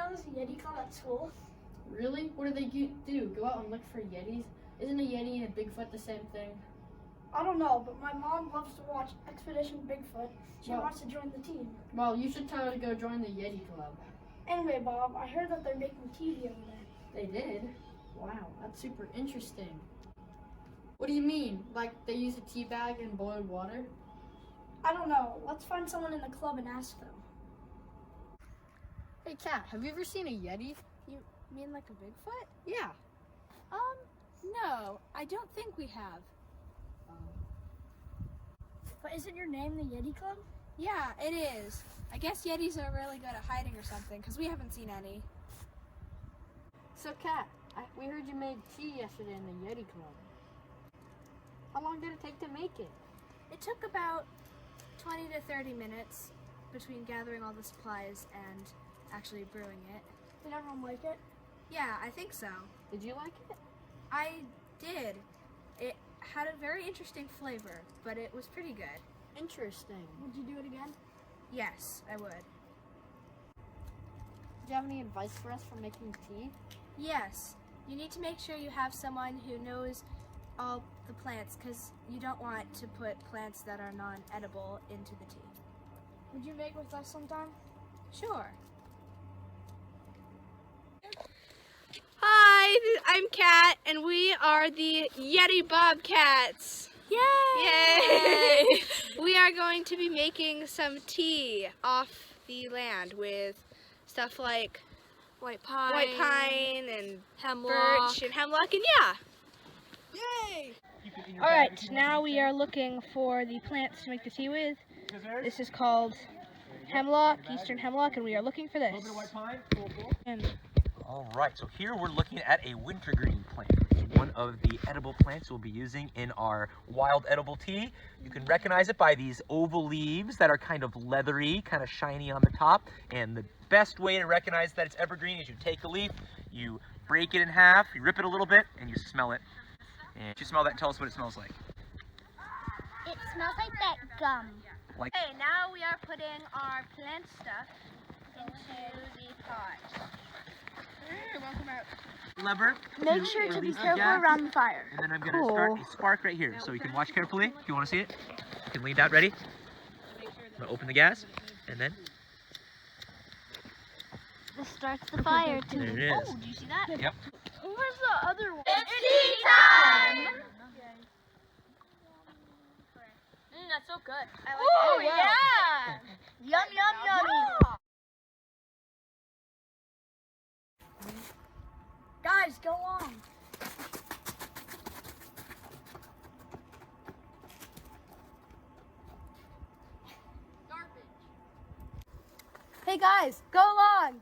know there's a Yeti Club at school? Really? What do they do? Go out and look for Yetis? Isn't a Yeti and a Bigfoot the same thing? I don't know, but my mom loves to watch Expedition Bigfoot. She wants to join the team. Well, you should tell her to go join the Yeti Club. Anyway, Bob, I heard that they're making TV over there. They did? Wow, that's super interesting. What do you mean? Like they use a tea bag and boiled water? I don't know. Let's find someone in the club and ask them. Hey Kat, have you ever seen a Yeti? You mean like a Bigfoot? Yeah. No, I don't think we have. But isn't your name the Yeti Club? Yeah, it is. I guess Yetis are really good at hiding or something, because we haven't seen any. So Kat, we heard you made tea yesterday in the Yeti Club. How long did it take to make it? It took about 20 to 30 minutes between gathering all the supplies and actually brewing it. Did everyone like it? Yeah, I think so. Did you like it? I did. It had a very interesting flavor, but it was pretty good. Interesting. Would you do it again? Yes, I would. Do you have any advice for us for making tea? Yes, you need to make sure you have someone who knows all the plants, because you don't want to put plants that are non-edible into the tea. Would you make with us sometime? Sure. Hi, I'm Kat, and we are the Yeti Bobcats. Yay! Yay! We are going to be making some tea off the land with stuff like White pine and hemlock. birch and hemlock, and yeah. Yay! All right, now we are looking for the plants to make the tea with. This is called hemlock, eastern hemlock, and we are looking for this. All right, so here we're looking at a wintergreen plant. It's one of the edible plants we'll be using in our wild edible tea. You can recognize it by these oval leaves that are kind of leathery, kind of shiny on the top. And the best way to recognize that it's evergreen is you take a leaf, you break it in half, you rip it a little bit, and you smell it. And you smell that and tell us what it smells like. It smells like that gum. Like Okay, now we are putting our plant stuff into the pot. Welcome out. lever. Make sure to be release the careful gas. around the fire. And then I'm going to start a spark right here. So you can watch carefully if you want to see it. You can lean out, ready? I'm going to open the gas, and then This starts the fire too. there it is. Oh, do you see that? Yep. Where's the other one? It's tea time! That's so good. I like it. Yeah! Yum, yum, yummy. Guys, go on. Hey guys, go along!